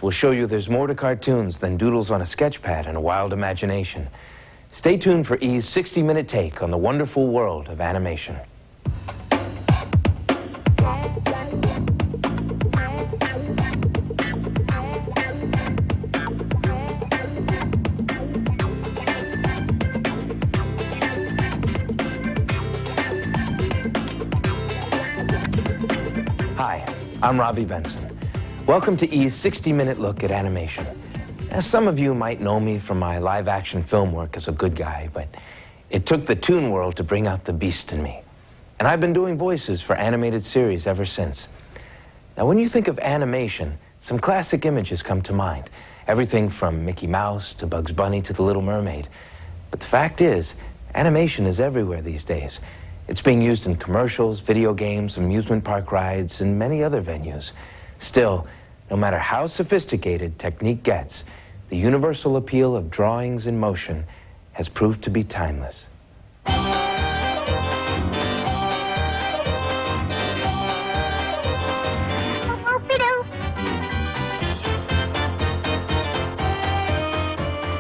we'll show you there's more to cartoons than doodles on a sketch pad and a wild imagination. Stay tuned for E's 60-minute take on the wonderful world of animation. Hi, I'm Robby Benson. Welcome to E's 60-minute look at animation. As some of you might know me from my live-action film work as a good guy, but it took the toon world to bring out the beast in me. And I've been doing voices for animated series ever since. Now, when you think of animation, some classic images come to mind. Everything from Mickey Mouse to Bugs Bunny to The Little Mermaid. But the fact is, animation is everywhere these days. It's being used in commercials, video games, amusement park rides, and many other venues. Still, no matter how sophisticated technique gets, the universal appeal of drawings in motion has proved to be timeless.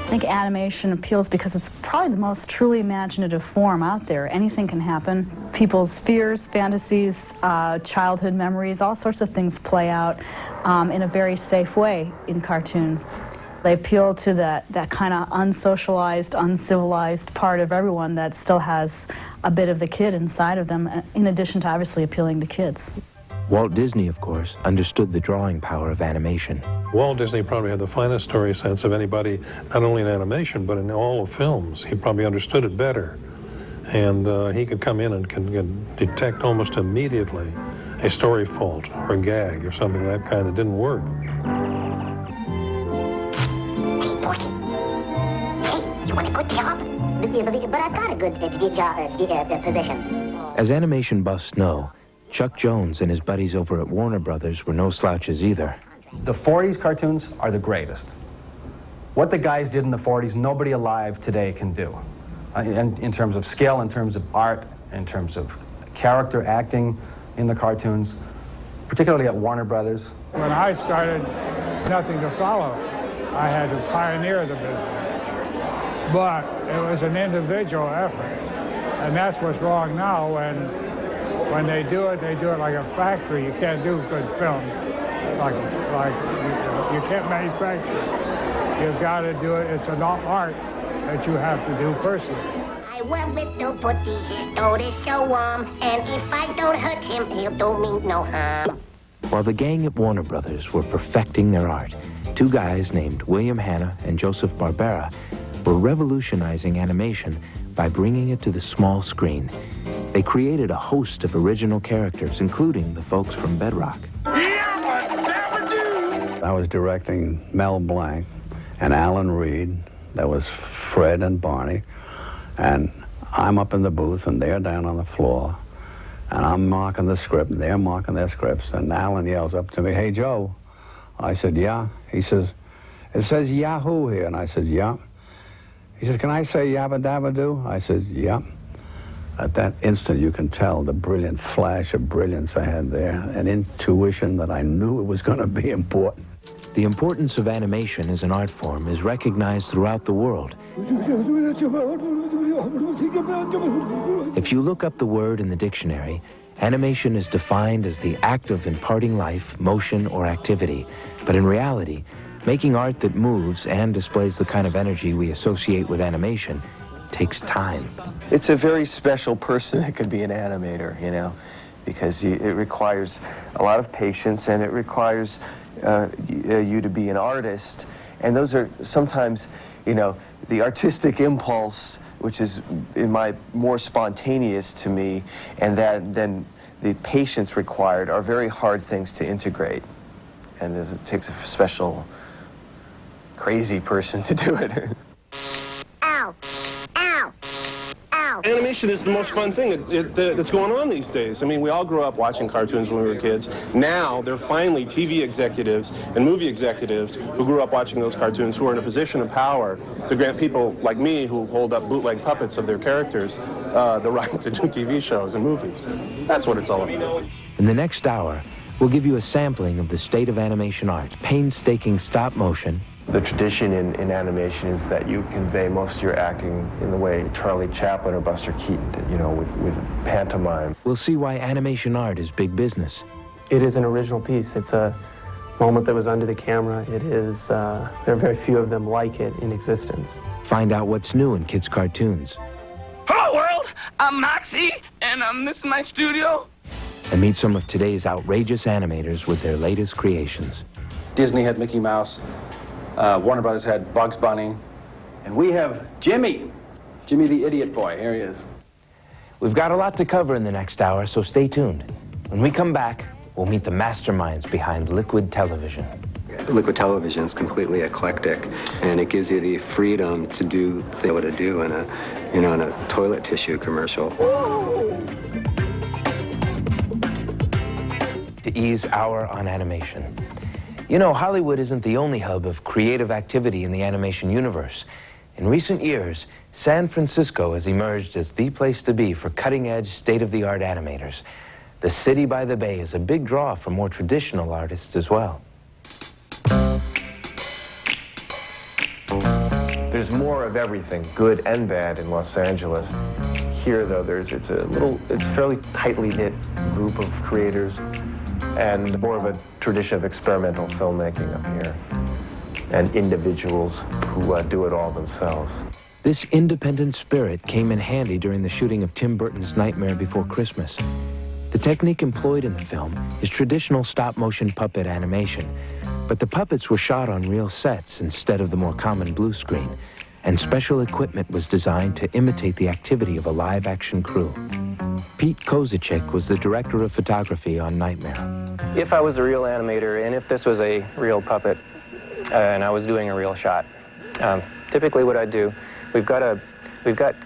I think animation appeals because it's probably the most truly imaginative form out there. Anything can happen. People's fears, fantasies, childhood memories, all sorts of things play out in a very safe way in cartoons. They appeal to that kind of unsocialized, uncivilized part of everyone that still has a bit of the kid inside of them, in addition to obviously appealing to kids. Walt Disney, of course, understood the drawing power of animation. Walt Disney probably had the finest story sense of anybody, not only in animation, but in all of films. He probably understood it better. And he could come in and can detect almost immediately a story fault or a gag or something of that kind that didn't work. Hey, Porky. Hey, you want a good job? But I've got a good position. As animation buffs know, Chuck Jones and his buddies over at Warner Brothers were no slouches either. The 40s cartoons are the greatest. What the guys did in the 40s, nobody alive today can do. In terms of skill, in terms of art, in terms of character acting in the cartoons, particularly at Warner Brothers. When I started, nothing to follow. I had to pioneer the business. But it was an individual effort. And that's what's wrong now when they do it like a factory. You can't do good film. Like you can't manufacture it. You've got to do it. It's an art that you have to do personally. I want it to put his throat is so warm, and if I don't hurt him, he'll do me no harm. While the gang at Warner Brothers were perfecting their art, two guys named William Hanna and Joseph Barbera were revolutionizing animation by bringing it to the small screen. They created a host of original characters, including the folks from Bedrock. I was directing Mel Blanc and Alan Reed. That was Fred and Barney. And I'm up in the booth, and they're down on the floor. And I'm marking the script, and they're marking their scripts. And Alan yells up to me, "Hey, Joe." I said, "Yeah." He says, "It says Yahoo here." And I said, "Yeah." He says, "Can I say Yabba Dabba Doo?" I said, "Yeah." At that instant, you can tell the brilliant flash of brilliance I had there, an intuition that I knew it was going to be important. The importance of animation as an art form is recognized throughout the world. If you look up the word in the dictionary, animation is defined as the act of imparting life, motion, or activity. But in reality, making art that moves and displays the kind of energy we associate with animation takes time. It's a very special person that could be an animator, you know, because it requires a lot of patience, and it requires you to be an artist. And those are sometimes, you know, the artistic impulse, which is more spontaneous to me, and then the patience required are very hard things to integrate. And it takes a special, crazy person to do it. Ow! Ow! Ow! Animation is the most fun thing that's going on these days. I mean, we all grew up watching cartoons when we were kids. Now, they're finally TV executives and movie executives who grew up watching those cartoons who are in a position of power to grant people like me who hold up bootleg puppets of their characters the right to do TV shows and movies. That's what it's all about. In the next hour, We'll give you a sampling of the state of animation art, painstaking stop motion. The tradition in animation is that you convey most of your acting in the way Charlie Chaplin or Buster Keaton did, you know, with pantomime. We'll see why animation art is big business. It is an original piece. It's a moment that was under the camera. It is, there are very few of them like it in existence. Find out what's new in kids' cartoons. Hello, world! I'm Moxie, and this is my studio. And meet some of today's outrageous animators with their latest creations. Disney had Mickey Mouse. Warner Brothers had Bugs Bunny. And we have Jimmy. Jimmy the Idiot Boy. Here he is. We've got a lot to cover in the next hour, so stay tuned. When we come back, we'll meet the masterminds behind Liquid Television. Liquid Television is completely eclectic, and it gives you the freedom to do what to do in a toilet tissue commercial. To ease Hour on Animation. You know, Hollywood isn't the only hub of creative activity in the animation universe. In recent years, San Francisco has emerged as the place to be for cutting-edge, state-of-the-art animators. The city by the bay is a big draw for more traditional artists as well. There's more of everything, good and bad, in Los Angeles. Here, though, it's a fairly tightly knit group of creators, and more of a tradition of experimental filmmaking up here, and individuals who do it all themselves. This independent spirit came in handy during the shooting of Tim Burton's Nightmare Before Christmas. The technique employed in the film is traditional stop-motion puppet animation, but the puppets were shot on real sets instead of the more common blue screen, and special equipment was designed to imitate the activity of a live-action crew. Pete Kozacek was the director of photography on Nightmare. If I was a real animator, and if this was a real puppet, and I was doing a real shot, typically what I'd do, we've got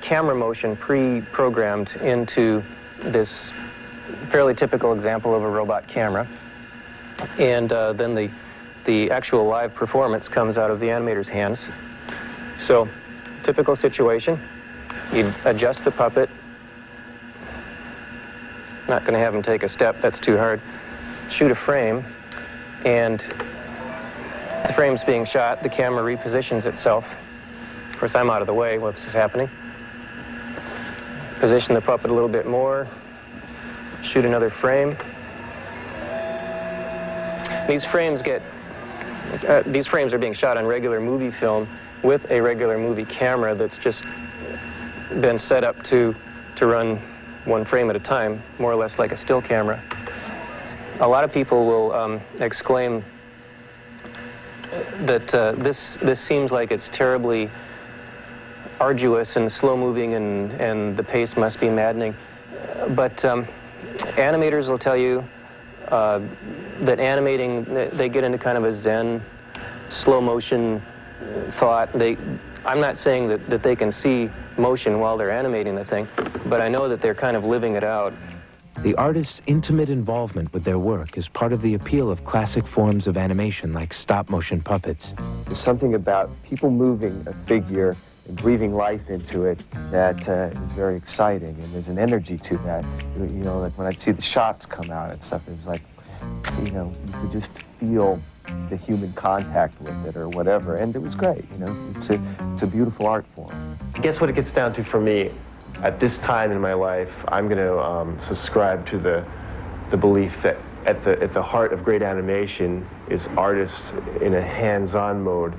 camera motion pre-programmed into this fairly typical example of a robot camera, and then the actual live performance comes out of the animator's hands. So, typical situation, you'd adjust the puppet. Not going to have him take a step, that's too hard. Shoot a frame, and the frame's being shot, the camera repositions itself. Of course, I'm out of the way while this is happening. Position the puppet a little bit more, shoot another frame. These frames are being shot on regular movie film with a regular movie camera that's just been set up to run one frame at a time, more or less like a still camera. A lot of people will exclaim that this seems like it's terribly arduous and slow-moving and the pace must be maddening. But animators will tell you that animating, they get into kind of a zen, slow-motion thought. I'm not saying that they can see motion while they're animating the thing, but I know that they're kind of living it out. The artist's intimate involvement with their work is part of the appeal of classic forms of animation like stop-motion puppets. There's something about people moving a figure and breathing life into it that is very exciting, and there's an energy to that. You know, like when I'd see the shots come out and stuff, it was like, you know, you could just feel the human contact with it or whatever, and it was great, you know. It's a beautiful art form. I guess what it gets down to for me, at this time in my life, I'm going to subscribe to the belief that at the heart of great animation is artists in a hands-on mode.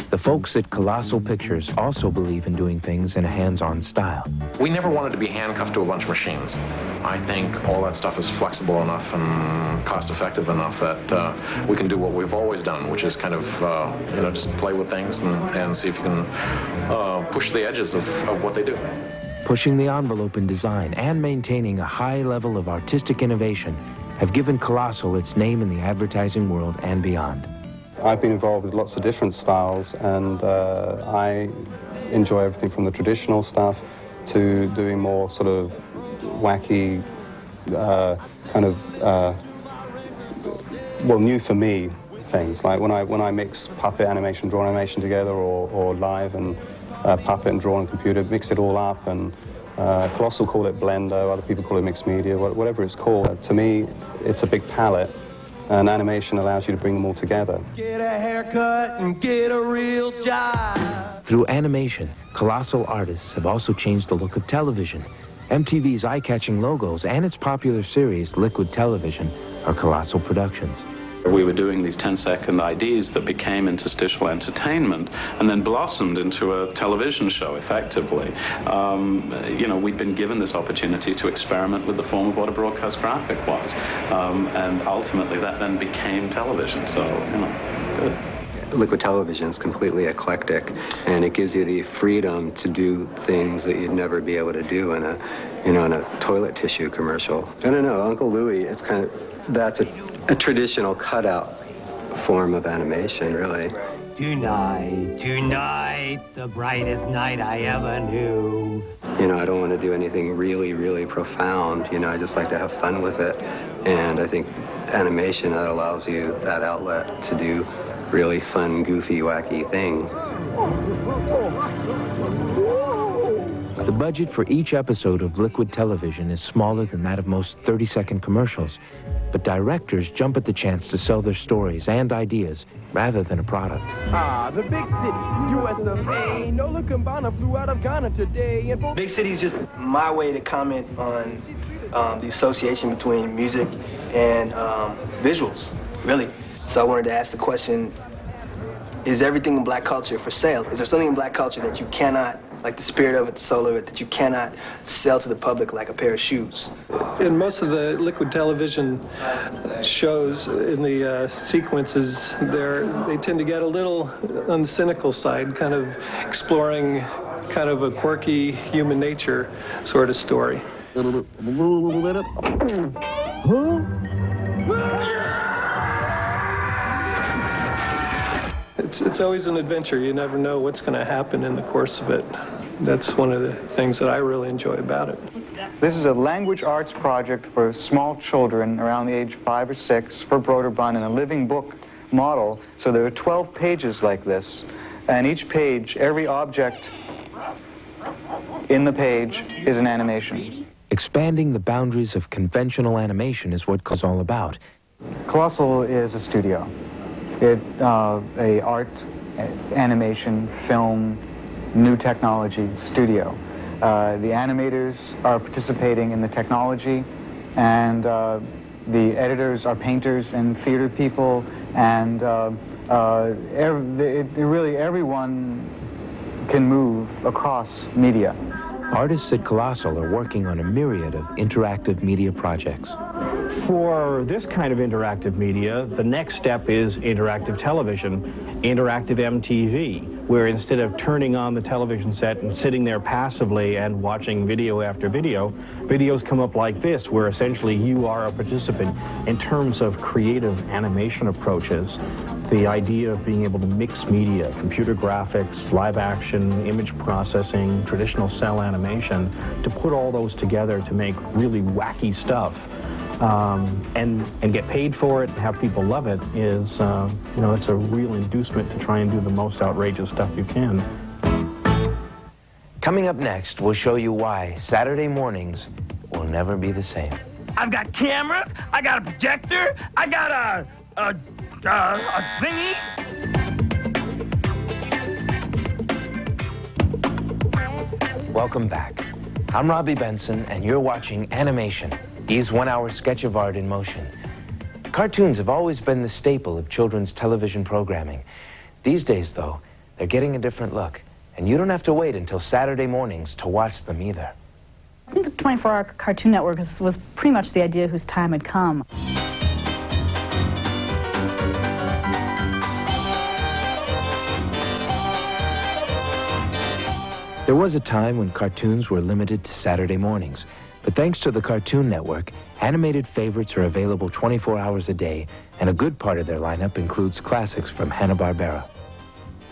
The folks at Colossal Pictures also believe in doing things in a hands-on style. We never wanted to be handcuffed to a bunch of machines. I think all that stuff is flexible enough and cost-effective enough that we can do what we've always done, which is kind of, you know, just play with things and see if you can push the edges of what they do. Pushing the envelope in design and maintaining a high level of artistic innovation have given Colossal its name in the advertising world and beyond. I've been involved with lots of different styles, and I enjoy everything from the traditional stuff to doing more sort of wacky, kind of, well, new for me things. Like when I mix puppet animation, draw animation together, or live and puppet and draw on computer, mix it all up and Colossal call it Blendo, other people call it mixed media, whatever it's called. To me, it's a big palette, and animation allows you to bring them all together. Get a haircut and get a real job. Through animation, colossal artists have also changed the look of television. MTV's eye-catching logos and its popular series, Liquid Television, are colossal productions. We were doing these 10-second IDs that became interstitial entertainment and then blossomed into a television show, effectively. You know, we'd been given this opportunity to experiment with the form of what a broadcast graphic was. And ultimately, that then became television, so, you know, good. Liquid Television is completely eclectic, and it gives you the freedom to do things that you'd never be able to do in a, in a toilet tissue commercial. I don't know, Uncle Louie, it's kind of, that's a traditional cutout form of animation, really. Tonight, the brightest night I ever knew. You know, I don't want to do anything really, really profound. You know, I just like to have fun with it. And I think animation, that allows you that outlet to do really fun, goofy, wacky things. The budget for each episode of Liquid Television is smaller than that of most 30-second commercials, but directors jump at the chance to sell their stories and ideas rather than a product. Ah, the big city, US of A. Nola Kumbana flew out of Ghana today. And Big City is just my way to comment on the association between music and visuals, really. So I wanted to ask the question, is everything in black culture for sale? Is there something in black culture that you cannot, like the spirit of it, the soul of it, that you cannot sell to the public like a pair of shoes? In most of the Liquid Television shows, in the sequences, they tend to get a little on the cynical side, kind of exploring kind of a quirky human nature sort of story. It's always an adventure. You never know what's going to happen in the course of it. That's one of the things that I really enjoy about it. This is a language arts project for small children around the age 5 or 6 for Broderbund, and a living book model. So there are 12 pages like this, and each page, every object in the page is an animation. Expanding the boundaries of conventional animation is what it's all about. Colossal is a studio. A art, animation, film, new technology studio. The animators are participating in the technology, and the editors are painters and theater people, and really everyone can move across media. Artists at Colossal are working on a myriad of interactive media projects. For this kind of interactive media, the next step is interactive television, interactive MTV, where instead of turning on the television set and sitting there passively and watching video after video, videos come up like this, where essentially you are a participant in terms of creative animation approaches. The idea of being able to mix media, computer graphics, live action, image processing, traditional cell animation, to put all those together to make really wacky stuff. And get paid for it, and have people love it is, you know, it's a real inducement to try and do the most outrageous stuff you can. Coming up next, we'll show you why Saturday mornings will never be the same. I've got cameras, I got a projector, I got a thingy. Welcome back. I'm Robby Benson, and you're watching Animation, E's one-hour sketch of art in motion. Cartoons have always been the staple of children's television programming. These days, though, they're getting a different look, and you don't have to wait until Saturday mornings to watch them either. I think the 24-hour Cartoon Network was pretty much the idea whose time had come. There was a time when cartoons were limited to Saturday mornings, but thanks to the Cartoon Network, animated favorites are available 24 hours a day, and a good part of their lineup includes classics from Hanna-Barbera.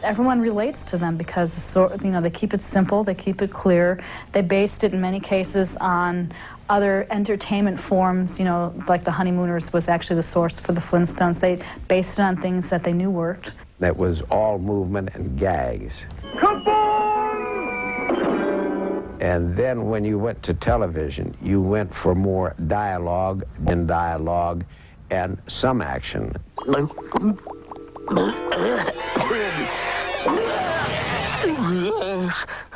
Everyone relates to them because, you know, they keep it simple, they keep it clear. They based it in many cases on other entertainment forms, you know, like the Honeymooners was actually the source for the Flintstones. They based it on things that they knew worked. That was all movement and gags. And then when you went to television, you went for more dialogue and some action.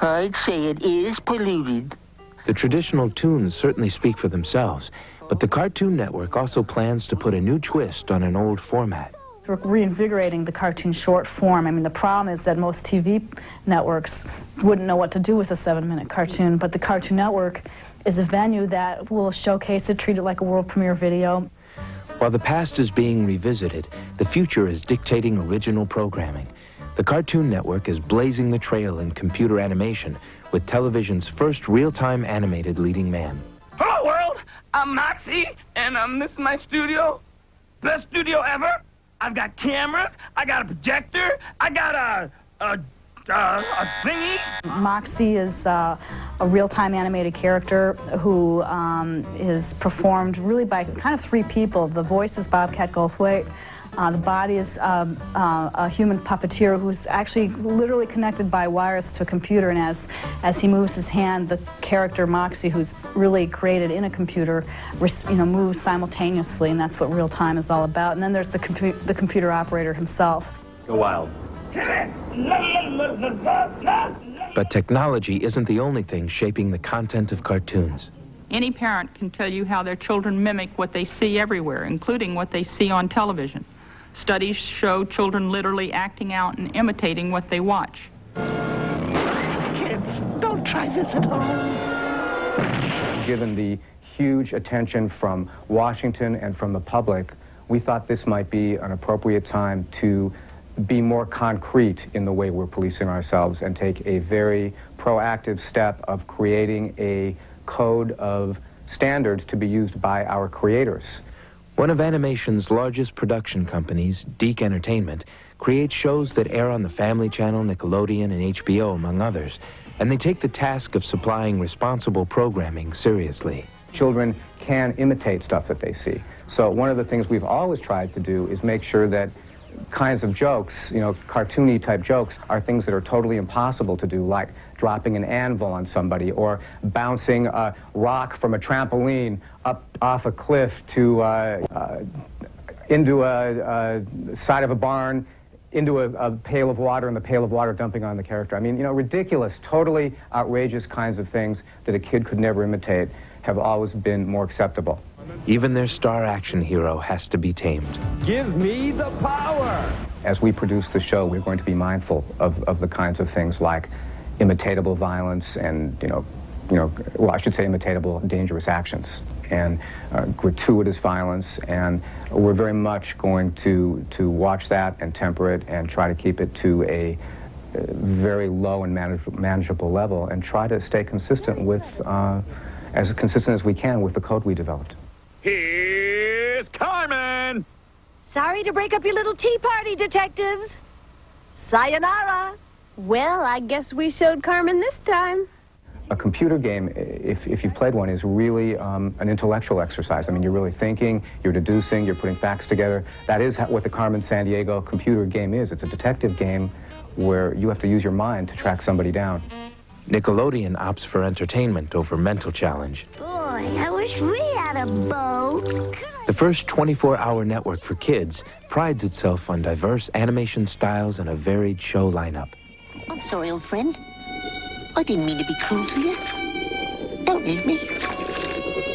I'd say it is polluted. The traditional tunes certainly speak for themselves, but the Cartoon Network also plans to put a new twist on an old format. We're reinvigorating the cartoon short form. I mean, the problem is that most TV networks wouldn't know what to do with a 7-minute cartoon, but the Cartoon Network is a venue that will showcase it, treat it like a world premiere video. While the past is being revisited, the future is dictating original programming. The Cartoon Network is blazing the trail in computer animation with television's first real-time animated leading man. Hello, world. I'm Moxie, and this is my studio. Best studio ever. I've got cameras. I got a projector. I got a thingy. Moxie is a real-time animated character who is performed really by kind of 3 people. The voice is Bobcat Goldthwait. The body is a human puppeteer who's actually literally connected by wires to a computer, and as he moves his hand, the character Moxie, who's really created in a computer, moves simultaneously, and that's what real time is all about. And then there's the computer operator himself. Go wild. But technology isn't the only thing shaping the content of cartoons. Any parent can tell you how their children mimic what they see everywhere, including what they see on television. Studies show children literally acting out and imitating what they watch. Kids, don't try this at home. Given the huge attention from Washington and from the public, we thought this might be an appropriate time to be more concrete in the way we're policing ourselves and take a very proactive step of creating a code of standards to be used by our creators. One of animation's largest production companies, Deke Entertainment, creates shows that air on the Family Channel, Nickelodeon, and HBO, among others, and they take the task of supplying responsible programming seriously. Children can imitate stuff that they see. So one of the things we've always tried to do is make sure that kinds of jokes, cartoony type jokes, are things that are totally impossible to do, like dropping an anvil on somebody or bouncing a rock from a trampoline up off a cliff to into a side of a barn, into a pail of water, and the pail of water dumping on the character. I mean, ridiculous, totally outrageous kinds of things that a kid could never imitate have always been more acceptable. Even their star action hero has to be tamed. Give me the power! As we produce the show, we're going to be mindful of the kinds of things like imitatable violence and, well, I should say imitatable dangerous actions and gratuitous violence, and we're very much going to watch that and temper it and try to keep it to a very low and manageable level and try to stay consistent with, as consistent as we can with the code we developed. Here's Carmen! Sorry to break up your little tea party, detectives. Sayonara. Well, I guess we showed Carmen this time. A computer game, if you've played one, is really an intellectual exercise. I mean, you're really thinking, you're deducing, you're putting facts together. That is what the Carmen Sandiego computer game is. It's a detective game where you have to use your mind to track somebody down. Nickelodeon opts for entertainment over mental challenge. Boy, I wish we had a bow. The first 24-hour network for kids prides itself on diverse animation styles and a varied show lineup. I'm sorry, old friend. I didn't mean to be cruel to you. Don't leave me.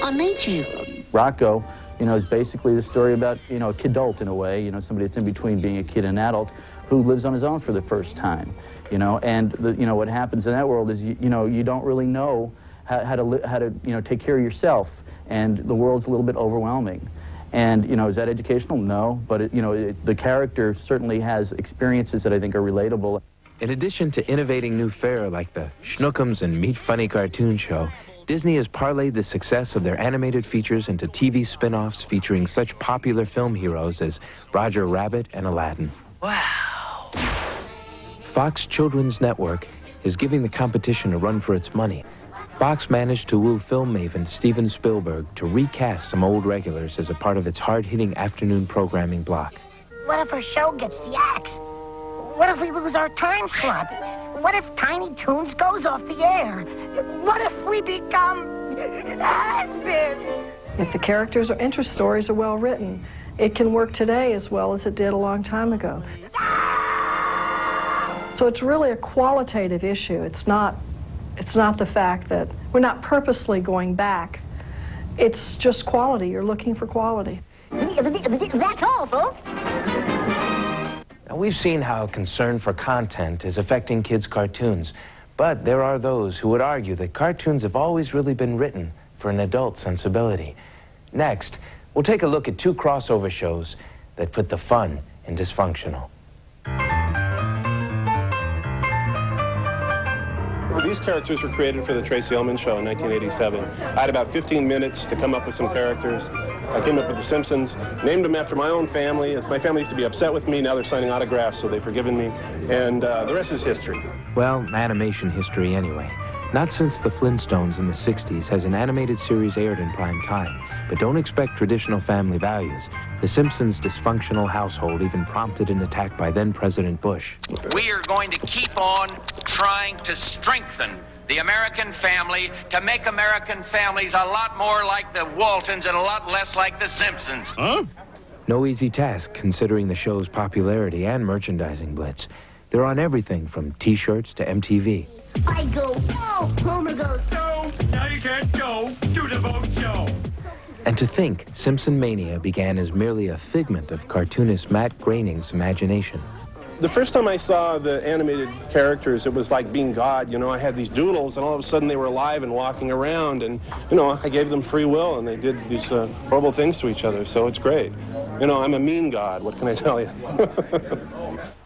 I need you. Rocco, is basically the story about, a kidult in a way, somebody that's in between being a kid and an adult who lives on his own for the first time, and what happens in that world is, you don't really know how to take care of yourself, and the world's a little bit overwhelming. And, is that educational? No, but, the character certainly has experiences that I think are relatable. In addition to innovating new fare like the Schnookums and Meat Funny cartoon show, Disney has parlayed the success of their animated features into TV spin-offs featuring such popular film heroes as Roger Rabbit and Aladdin. Wow. Fox Children's Network is giving the competition a run for its money. Fox managed to woo film maven Steven Spielberg to recast some old regulars as a part of its hard-hitting afternoon programming block. What if our show gets the axe? What if we lose our time slot? what if Tiny Toons goes off the air? What if we become has-beens? If the characters or interest stories are well written, it can work today as well as it did a long time ago. So it's really a qualitative issue. It's not the fact that we're not purposely going back. It's just quality. You're looking for quality. That's all, folks. Now, we've seen how concern for content is affecting kids' cartoons, but there are those who would argue that cartoons have always really been written for an adult sensibility. Next, we'll take a look at two crossover shows that put the fun in dysfunctional. These characters were created for the Tracy Ullman Show in 1987. I had about 15 minutes to come up with some characters. I came up with The Simpsons, named them after my own family. My family used to be upset with me. Now they're signing autographs, so they've forgiven me. And the rest is history. Well, animation history anyway. Not since the Flintstones in the 60s has an animated series aired in prime time, but don't expect traditional family values. The Simpsons' dysfunctional household even prompted an attack by then-President Bush. We are going to keep on trying to strengthen the American family to make American families a lot more like the Waltons and a lot less like the Simpsons. Huh? No easy task, considering the show's popularity and merchandising blitz. They're on everything from T-shirts to MTV. I go, no. Homer goes, no. Now you can't go to the boat show. And to think Simpson Mania began as merely a figment of cartoonist Matt Groening's imagination. The first time I saw the animated characters, it was like being God. You know, I had these doodles, and all of a sudden they were alive and walking around, and, you know, I gave them free will, and they did these horrible things to each other, so it's great. You know, I'm a mean God, what can I tell you?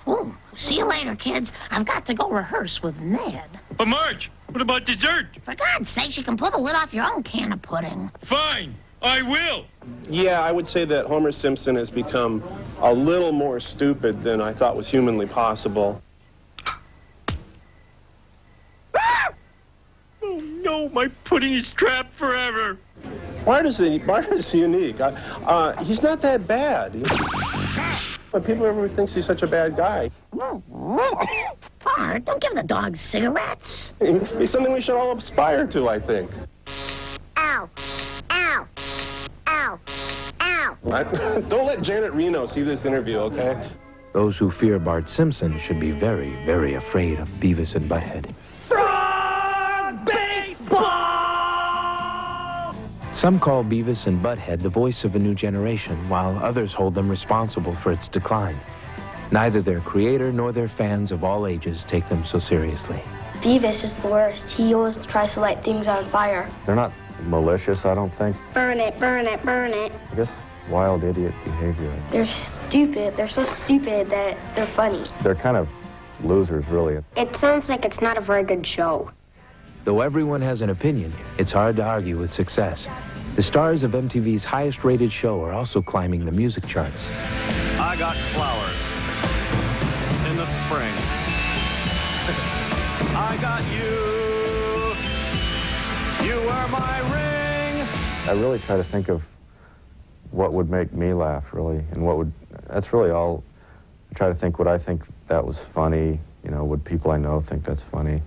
oh, see you later, kids. I've got to go rehearse with Ned. But Marge, what about dessert? For God's sakes, you can pull the lid off your own can of pudding. Fine, I will. Yeah, I would say that Homer Simpson has become a little more stupid than I thought was humanly possible. Ah! Oh no, my pudding is trapped forever. Bart is unique. He's not that bad. But people ever thinks he's such a bad guy. Bart, don't give the dogs cigarettes. He's something we should all aspire to, I think. Ow, ow, ow, ow. Don't let Janet Reno see this interview, okay? Those who fear Bart Simpson should be very, very afraid of Beavis and Butthead. Frog baseball! Some call Beavis and Butthead the voice of a new generation, while others hold them responsible for its decline. Neither their creator nor their fans of all ages take them so seriously. Beavis is the worst. He always tries to light things on fire. They're not malicious, I don't think. Burn it, burn it, burn it. I guess wild idiot behavior. They're stupid. They're so stupid that they're funny. They're kind of losers, really. It sounds like it's not a very good show. Though everyone has an opinion, it's hard to argue with success. The stars of MTV's highest-rated show are also climbing the music charts. I got flowers in the spring. I got you. You were my ring. I really try to think of what would make me laugh, really, and what would, that's really all. I try to think, would I think that was funny? You know, would people I know think that's funny?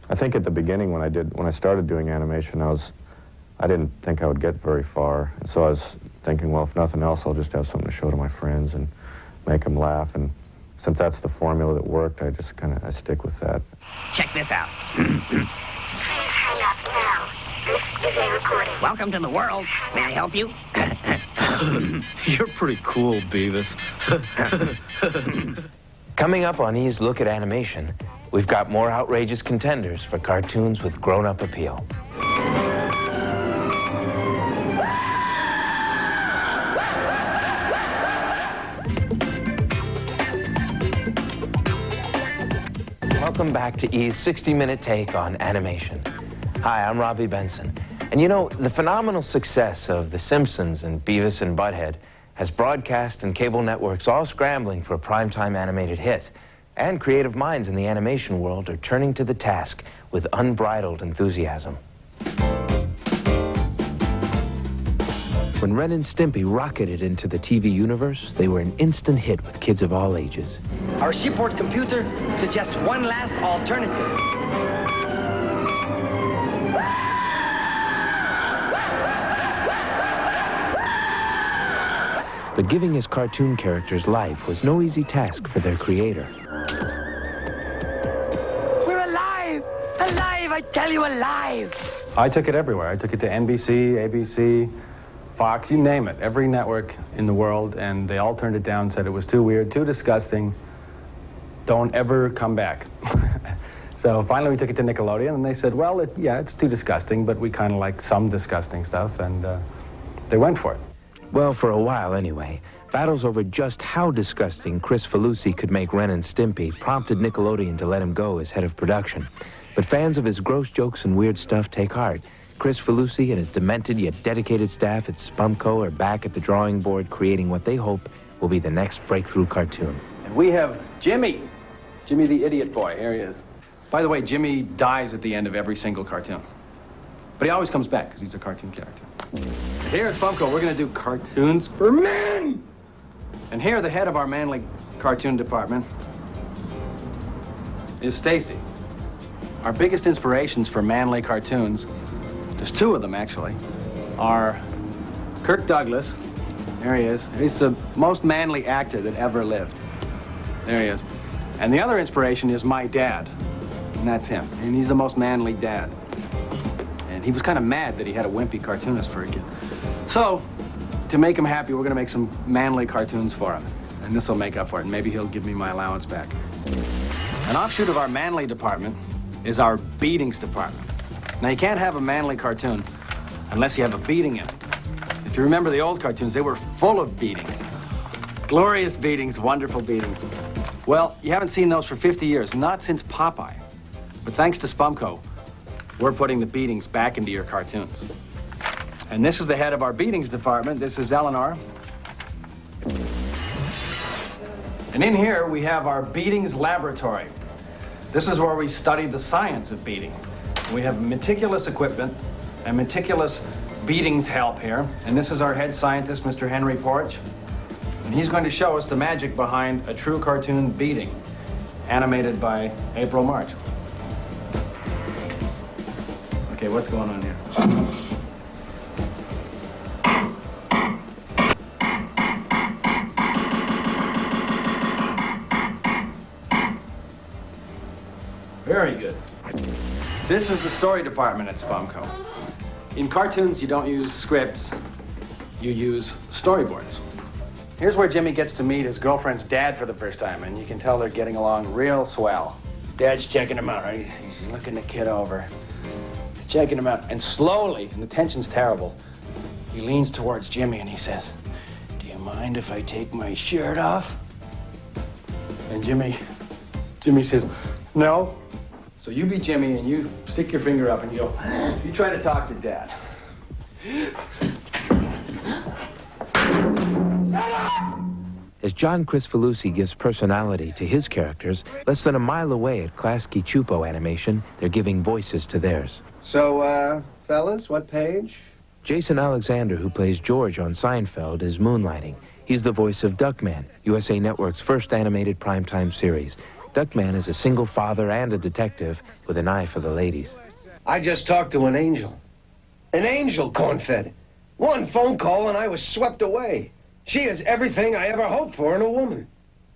I think at the beginning when I started doing animation, I didn't think I would get very far. And so I was thinking, well, if nothing else, I'll just have something to show to my friends and make them laugh. And since that's the formula that worked, I just I stick with that. Check this out. Welcome to the world. May I help you? You're pretty cool, Beavis. Coming up on E's Look at Animation, we've got more outrageous contenders for cartoons with grown-up appeal. Welcome back to E's 60-minute take on animation. Hi, I'm Robby Benson. And you know, the phenomenal success of The Simpsons and Beavis and Butthead has broadcast and cable networks all scrambling for a primetime animated hit. And creative minds in the animation world are turning to the task with unbridled enthusiasm. When Ren and Stimpy rocketed into the TV universe, they were an instant hit with kids of all ages. Our shipboard computer suggests one last alternative. But giving his cartoon characters life was no easy task for their creator. We're alive! Alive, I tell you, alive! I took it everywhere. I took it to NBC, ABC, Fox, you name it. Every network in the world, and they all turned it down, said it was too weird, too disgusting. Don't ever come back. So finally we took it to Nickelodeon, and they said, well, yeah, it's too disgusting, but we kind of like some disgusting stuff, and they went for it. Well, for a while anyway. Battles over just how disgusting Chris Felucci could make Ren and Stimpy prompted Nickelodeon to let him go as head of production. But fans of his gross jokes and weird stuff take heart. Chris Felucci and his demented yet dedicated staff at Spumco are back at the drawing board creating what they hope will be the next breakthrough cartoon. And we have Jimmy. Jimmy the Idiot Boy. Here he is. By the way, Jimmy dies at the end of every single cartoon. But he always comes back because he's a cartoon character. Here at Spumco, we're going to do cartoons for men! And here, the head of our manly cartoon department is Stacy. Our biggest inspirations for manly cartoons, there's two of them actually, are Kirk Douglas. There he is. He's the most manly actor that ever lived. There he is. And the other inspiration is my dad. And that's him. And he's the most manly dad. And he was kind of mad that he had a wimpy cartoonist for a kid. So, to make him happy, we're going to make some manly cartoons for him. And this will make up for it. And maybe he'll give me my allowance back. An offshoot of our manly department is our beatings department. Now, you can't have a manly cartoon unless you have a beating in it. If you remember the old cartoons, they were full of beatings. Glorious beatings, wonderful beatings. Well, you haven't seen those for 50 years, not since Popeye. But thanks to Spumco, we're putting the beatings back into your cartoons. And this is the head of our beatings department. This is Eleanor. And in here, we have our beatings laboratory. This is where we study the science of beating. We have meticulous equipment and meticulous beatings help here. And this is our head scientist, Mr. Henry Porch. And he's going to show us the magic behind a true cartoon beating, animated by April March. Okay, what's going on here? Very good. This is the story department at Spumco. In cartoons, you don't use scripts, you use storyboards. Here's where Jimmy gets to meet his girlfriend's dad for the first time, and you can tell they're getting along real swell. Dad's checking him out, right? He's looking the kid over. He's checking him out, and slowly, and the tension's terrible, he leans towards Jimmy and he says, "Do you mind if I take my shirt off?" And Jimmy says, "No." So you be Jimmy and you stick your finger up and you go, you try to talk to Dad. Shut up! As John Chris Felucci gives personality to his characters, less than a mile away at Klasky Chupo Animation, they're giving voices to theirs. So, fellas, what page? Jason Alexander, who plays George on Seinfeld, is moonlighting. He's the voice of Duckman, USA Network's first animated primetime series. Duckman is a single father and a detective with an eye for the ladies. I just talked to an angel. An angel, corn-fed. One phone call and I was swept away. She is everything I ever hoped for in a woman.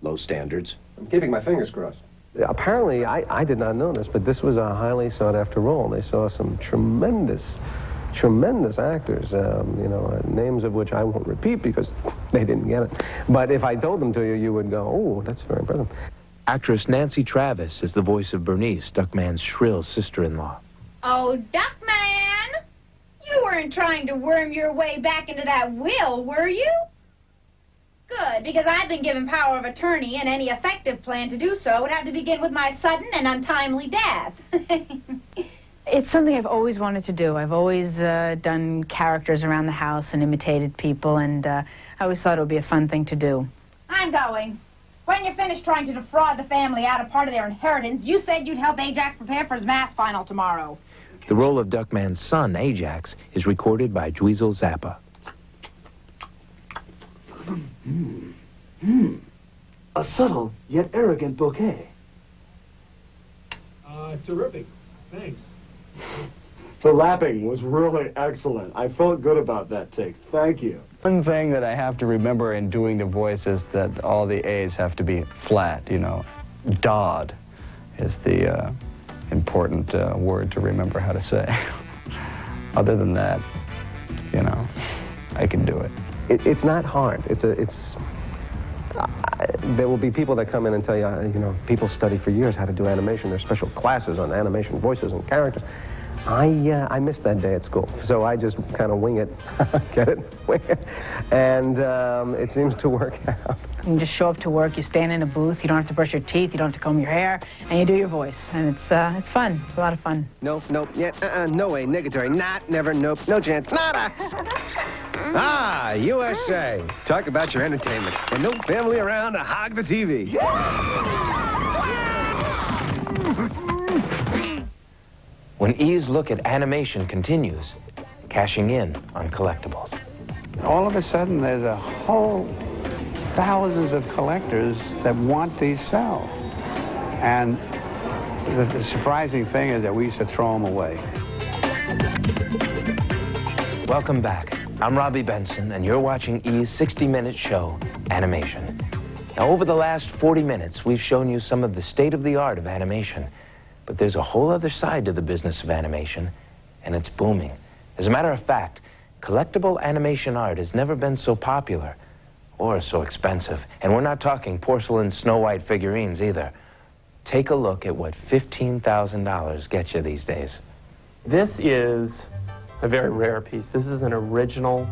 Low standards. I'm keeping my fingers crossed. Apparently, I did not know this, but this was a highly sought-after role. They saw some tremendous actors, names of which I won't repeat because they didn't get it. But if I told them to you, you would go, oh, that's very impressive. Actress Nancy Travis is the voice of Bernice, Duckman's shrill sister-in-law. Oh, Duckman! You weren't trying to worm your way back into that will, were you? Good, because I've been given power of attorney, and any effective plan to do so would have to begin with my sudden and untimely death. It's something I've always wanted to do. I've always done characters around the house and imitated people, and I always thought it would be a fun thing to do. I'm going. When you're finished trying to defraud the family out of part of their inheritance, you said you'd help Ajax prepare for his math final tomorrow. The role of Duckman's son, Ajax, is recorded by Dweezil Zappa. A subtle yet arrogant bouquet. Terrific. Thanks. The lapping was really excellent. I felt good about that take. Thank you. One thing that I have to remember in doing the voice is that all the A's have to be flat, you know. Dodd is the important word to remember how to say. Other than that, you know, I can do it. It's not hard. There will be people that come in and tell you, you know, people study for years how to do animation. There's special classes on animation, voices and characters. I missed that day at school, so I just kind of wing it, get it, wing it, and it seems to work out. You just show up to work, you stand in a booth, you don't have to brush your teeth, you don't have to comb your hair, and you do your voice, and it's fun. It's a lot of fun. Nope, yeah, no way, negatory, not, never, nope, no chance, nada. Ah, USA. Talk about your entertainment. And no family around to hog the TV. When E's look at animation continues, cashing in on collectibles. All of a sudden, there's a whole thousands of collectors that want these cells. And the surprising thing is that we used to throw them away. Welcome back. I'm Robby Benson, and you're watching E's 60-minute show, Animation. Now, over the last 40 minutes, we've shown you some of the state-of-the-art of animation. But there's a whole other side to the business of animation, and it's booming. As a matter of fact, collectible animation art has never been so popular or so expensive. And we're not talking porcelain Snow White figurines either. Take a look at what $15,000 gets you these days. This is a very rare piece. This is an original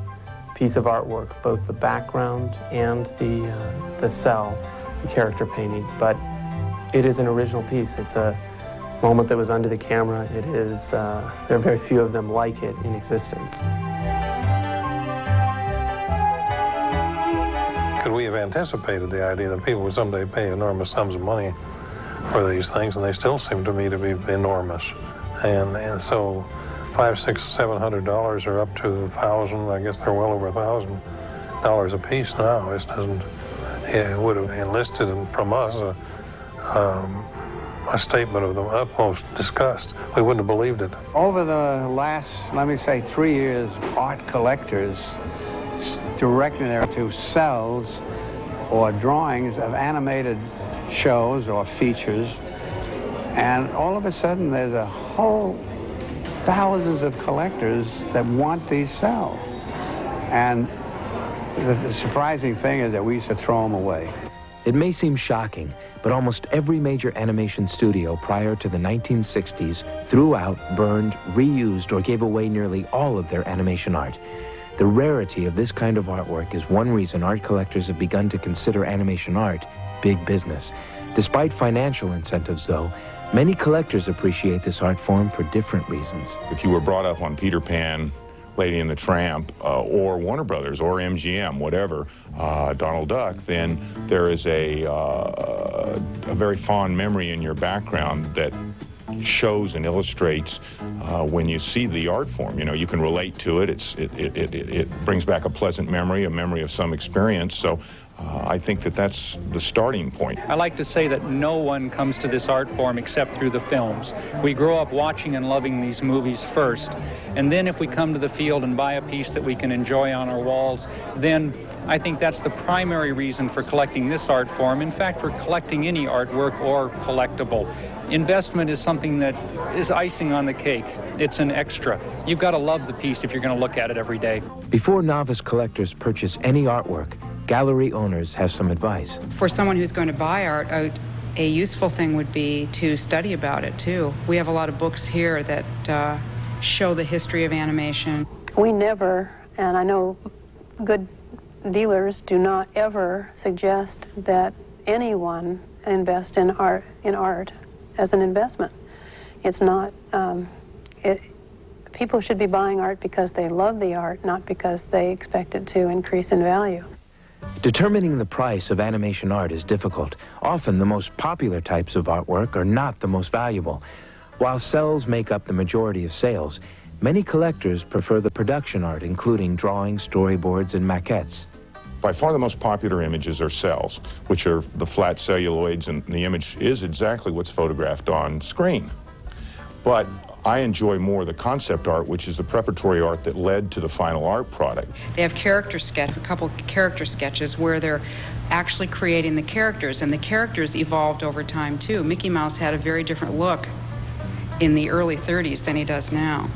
piece of artwork, both the background and the cell, the character painting. But it is an original piece. It's a moment that was under the camera. It is, there are very few of them like it in existence. Could we have anticipated the idea that people would someday pay enormous sums of money for these things, and they still seem to me to be enormous. And so $500, $600, $700 are up to $1,000. I guess they're well over $1,000 a piece now. It doesn't. It would have enlisted from us a statement of the utmost disgust. We wouldn't have believed it. Over the last, let me say, 3 years, art collectors directing their to cells or drawings of animated shows or features, and all of a sudden there's a whole thousands of collectors that want these cells. And the surprising thing is that we used to throw them away. It may seem shocking, but almost every major animation studio prior to the 1960s threw out, burned, reused, or gave away nearly all of their animation art. The rarity of this kind of artwork is one reason art collectors have begun to consider animation art big business. Despite financial incentives, though, many collectors appreciate this art form for different reasons. If you were brought up on Peter Pan, Lady and the Tramp, or Warner Brothers, or MGM, whatever, Donald Duck, then there is a very fond memory in your background that shows and illustrates when you see the art form. You know, you can relate to it. It brings back a pleasant memory, a memory of some experience. So I think that that's the starting point. I like to say that no one comes to this art form except through the films. We grow up watching and loving these movies first, and then if we come to the field and buy a piece that we can enjoy on our walls, then I think that's the primary reason for collecting this art form. In fact, for collecting any artwork or collectible. Investment is something that is icing on the cake. It's an extra. You've got to love the piece if you're going to look at it every day. Before novice collectors purchase any artwork, gallery owners have some advice. For someone who's going to buy art, a useful thing would be to study about it, too. We have a lot of books here that show the history of animation. We never, and I know good dealers do not ever suggest that anyone invest in art as an investment. It's not, people should be buying art because they love the art, not because they expect it to increase in value. Determining the price of animation art is difficult. Often the most popular types of artwork are not the most valuable. While cells make up the majority of sales, many collectors prefer the production art, including drawings, storyboards, and maquettes. by far the most popular images are cells, which are the flat celluloids, and the image is exactly what's photographed on screen. But I enjoy more the concept art, which is the preparatory art that led to the final art product. They have a couple character sketches where they're actually creating the characters, and the characters evolved over time too. Mickey Mouse had a very different look in the early 30s than he does now.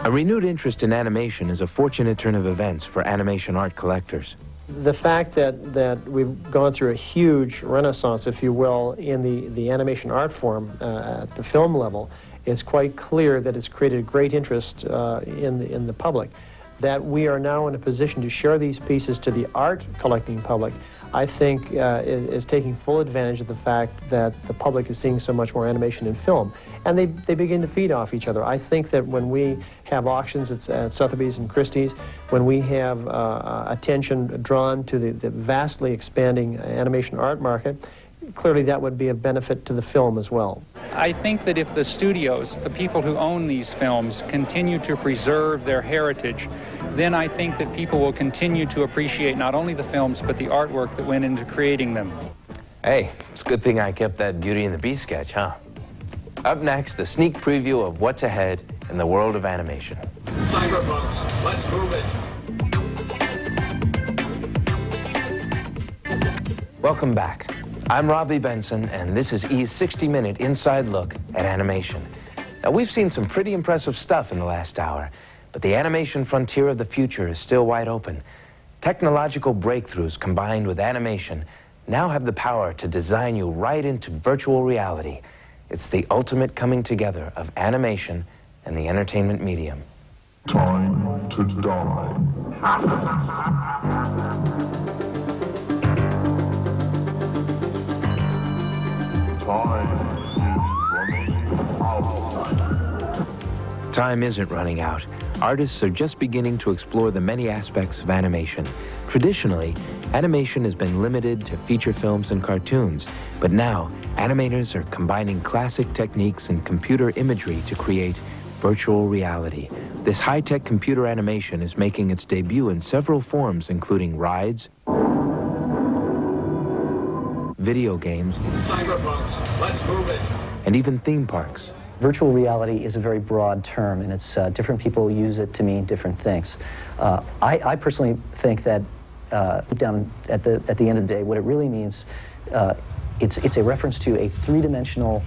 A renewed interest in animation is a fortunate turn of events for animation art collectors. The fact that we've gone through a huge renaissance, if you will, in the animation art form at the film level, it's quite clear that it's created great interest in the public. That we are now in a position to share these pieces to the art collecting public, I think is taking full advantage of the fact that the public is seeing so much more animation in film. And they begin to feed off each other. I think that when we have auctions at Sotheby's and Christie's, when we have attention drawn to the vastly expanding animation art market, clearly that would be a benefit to the film as well. I think that if the studios, the people who own these films, continue to preserve their heritage, then I think that people will continue to appreciate not only the films, but the artwork that went into creating them. Hey, it's a good thing I kept that Beauty and the Beast sketch, huh? Up next, a sneak preview of what's ahead in the world of animation. Cyberpunks, let's move it. Welcome back. I'm Robby Benson, and this is E's 60-minute inside look at animation. Now, we've seen some pretty impressive stuff in the last hour, but the animation frontier of the future is still wide open. Technological breakthroughs combined with animation now have the power to design you right into virtual reality. It's the ultimate coming together of animation and the entertainment medium. Time to die. Time isn't running out. Artists are just beginning to explore the many aspects of animation. Traditionally, animation has been limited to feature films and cartoons, but now animators are combining classic techniques and computer imagery to create virtual reality. This high-tech computer animation is making its debut in several forms, including rides, video games, Cyberpunks, let's move it. and even theme parks. Virtual reality is a very broad term, and it's different people use it to mean different things. I personally think that down at the end of the day, what it really means, it's a reference to a three-dimensional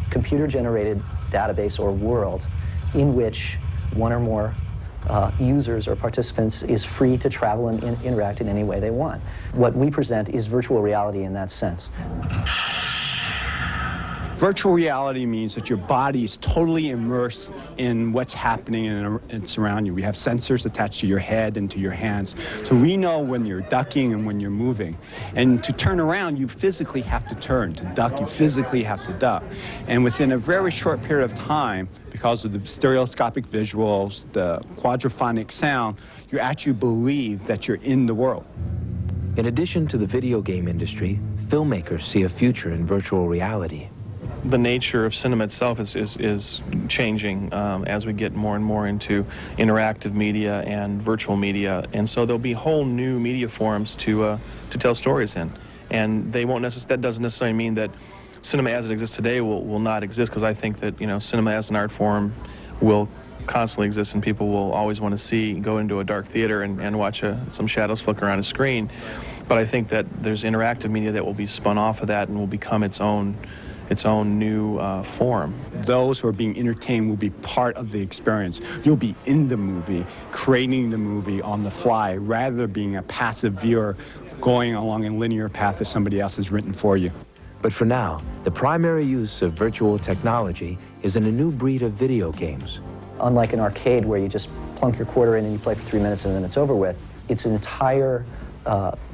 computer-generated database or world in which one or more users or participants is free to travel and interact in any way they want. What we present is virtual reality in that sense. Virtual reality means that your body is totally immersed in what's happening and surround you. We have sensors attached to your head and to your hands, so we know when you're ducking and when you're moving. And to turn around, you physically have to turn. To duck, you physically have to duck. And within a very short period of time, because of the stereoscopic visuals, the quadraphonic sound, you actually believe that you're in the world. In addition to the video game industry, filmmakers see a future in virtual reality. The nature of cinema itself is changing as we get more and more into interactive media and virtual media, and so there'll be whole new media forms to tell stories in, and they won't that doesn't necessarily mean that cinema as it exists today will not exist, because I think that cinema as an art form will constantly exist, and people will always want to go into a dark theater and watch some shadows flicker on a screen. But I think that there's interactive media that will be spun off of that and will become its own new form. Those who are being entertained will be part of the experience. You'll be in the movie, creating the movie on the fly, rather than being a passive viewer going along a linear path that somebody else has written for you. But for now, the primary use of virtual technology is in a new breed of video games. Unlike an arcade where you just plunk your quarter in and you play for 3 minutes and then it's over with, it's an entire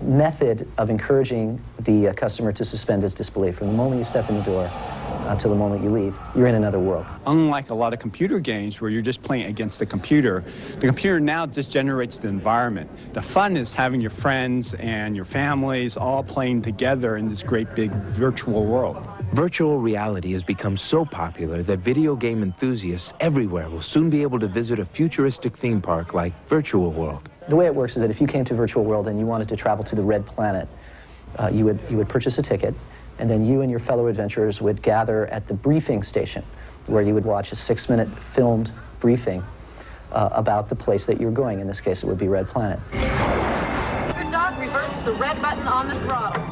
method of encouraging the customer to suspend his disbelief. From the moment you step in the door till the moment you leave, you're in another world. Unlike a lot of computer games where you're just playing against the computer now just generates the environment. The fun is having your friends and your families all playing together in this great big virtual world. Virtual reality has become so popular that video game enthusiasts everywhere will soon be able to visit a futuristic theme park like Virtual World. the way it works is that if you came to Virtual World and you wanted to travel to the Red Planet, you would purchase a ticket, and then you and your fellow adventurers would gather at the briefing station, where you would watch a 6-minute filmed briefing about the place that you're going. In this case, it would be Red Planet. Your dog reverts to the red button on the throttle.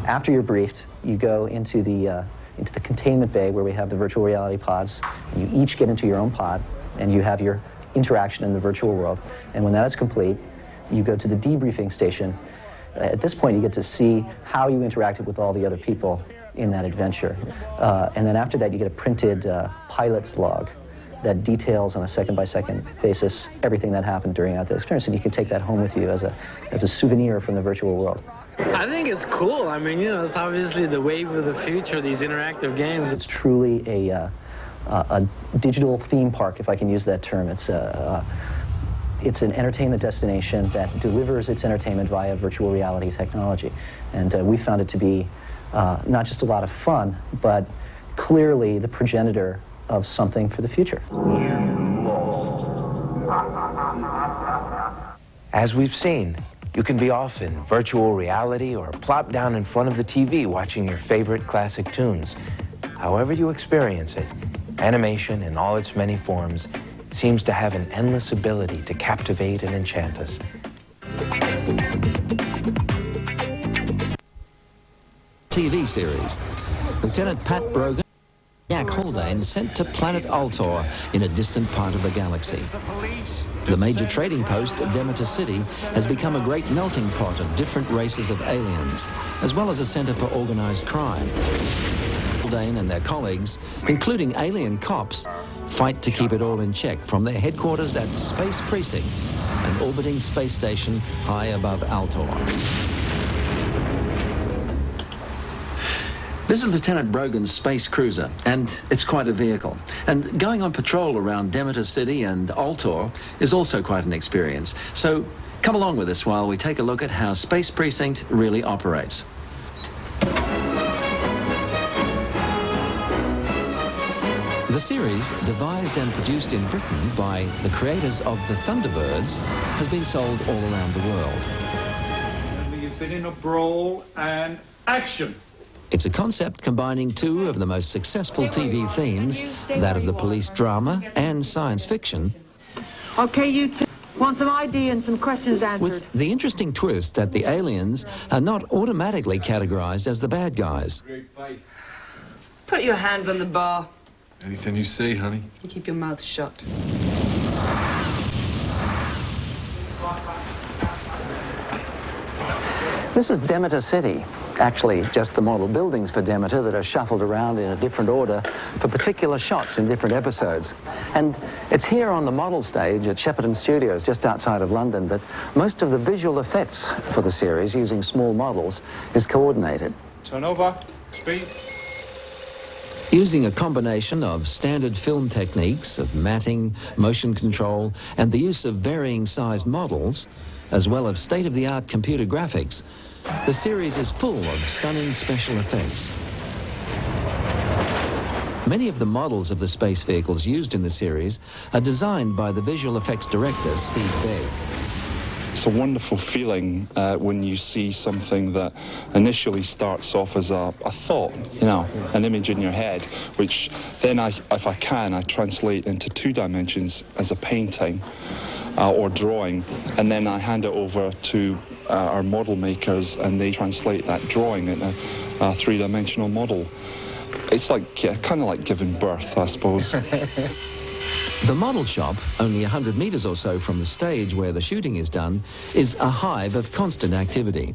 After you're briefed, you go into the containment bay where we have the virtual reality pods. And you each get into your own pod, and you have your interaction in the virtual world. And when that is complete, you go to the debriefing station. At this point, you get to see how you interacted with all the other people in that adventure. And then after that, you get a printed pilot's log that details on a second-by-second basis everything that happened during the experience, and you can take that home with you as a souvenir from the virtual world. I think it's cool. I mean, you know, it's obviously the wave of the future, these interactive games. It's truly a digital theme park, if I can use that term. It's an entertainment destination that delivers its entertainment via virtual reality technology. And we found it to be not just a lot of fun, but clearly the progenitor of something for the future. As we've seen, you can be off in virtual reality or plop down in front of the TV watching your favorite classic tunes. However you experience it, animation in all its many forms seems to have an endless ability to captivate and enchant us. TV series. Lieutenant Pat Brogan, Jack Haldane sent to planet Altor in a distant part of the galaxy. The major trading post, Demeter City, has become a great melting pot of different races of aliens, as well as a center for organized crime. Haldane and their colleagues, including alien cops, fight to keep it all in check from their headquarters at Space Precinct, an orbiting space station high above Altor. This is Lieutenant Brogan's space cruiser, and it's quite a vehicle. And going on patrol around Demeter City and Altor is also quite an experience. So come along with us while we take a look at how Space Precinct really operates. The series, devised and produced in Britain by the creators of the Thunderbirds, has been sold all around the world. You've been in a brawl and action. It's a concept combining two of the most successful TV themes, that of the police drama and science fiction, Okay, you two. Want some ID and some questions answered? with the interesting twist that the aliens are not automatically categorized as the bad guys. Put your hands on the bar. Anything you say, honey. And keep your mouth shut. This is Demeter City. Actually, just the model buildings for Demeter that are shuffled around in a different order for particular shots in different episodes. And it's here on the model stage at Shepperton Studios, just outside of London, that most of the visual effects for the series, using small models, is coordinated. Turn over. Speed. Using a combination of standard film techniques of matting, motion control, and the use of varying sized models, as well as state-of-the-art computer graphics, the series is full of stunning special effects. Many of the models of the space vehicles used in the series are designed by the visual effects director, Steve Begg. It's a wonderful feeling when you see something that initially starts off as a thought, you know, an image in your head, which then, if I can, I translate into 2 dimensions as a painting or drawing, and then I hand it over to our model makers, and they translate that drawing into a 3-dimensional model. It's like, yeah, kind of like giving birth, I suppose. The model shop, only 100 meters or so from the stage where the shooting is done, is a hive of constant activity.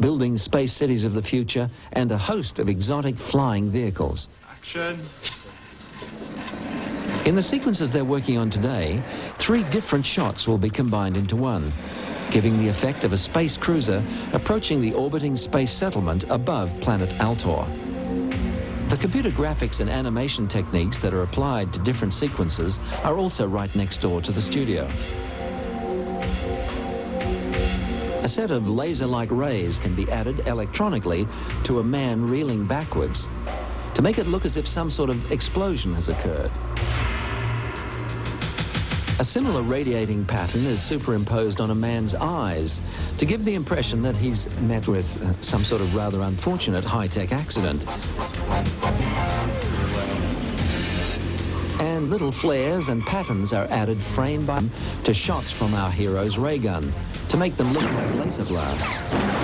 Building space cities of the future and a host of exotic flying vehicles. Action. In the sequences they're working on today, 3 different shots will be combined into one, giving the effect of a space cruiser approaching the orbiting space settlement above planet Altor. The computer graphics and animation techniques that are applied to different sequences are also right next door to the studio. A set of laser-like rays can be added electronically to a man reeling backwards to make it look as if some sort of explosion has occurred. A similar radiating pattern is superimposed on a man's eyes to give the impression that he's met with some sort of rather unfortunate high-tech accident. And little flares and patterns are added frame by frame to shots from our hero's ray gun to make them look like laser blasts.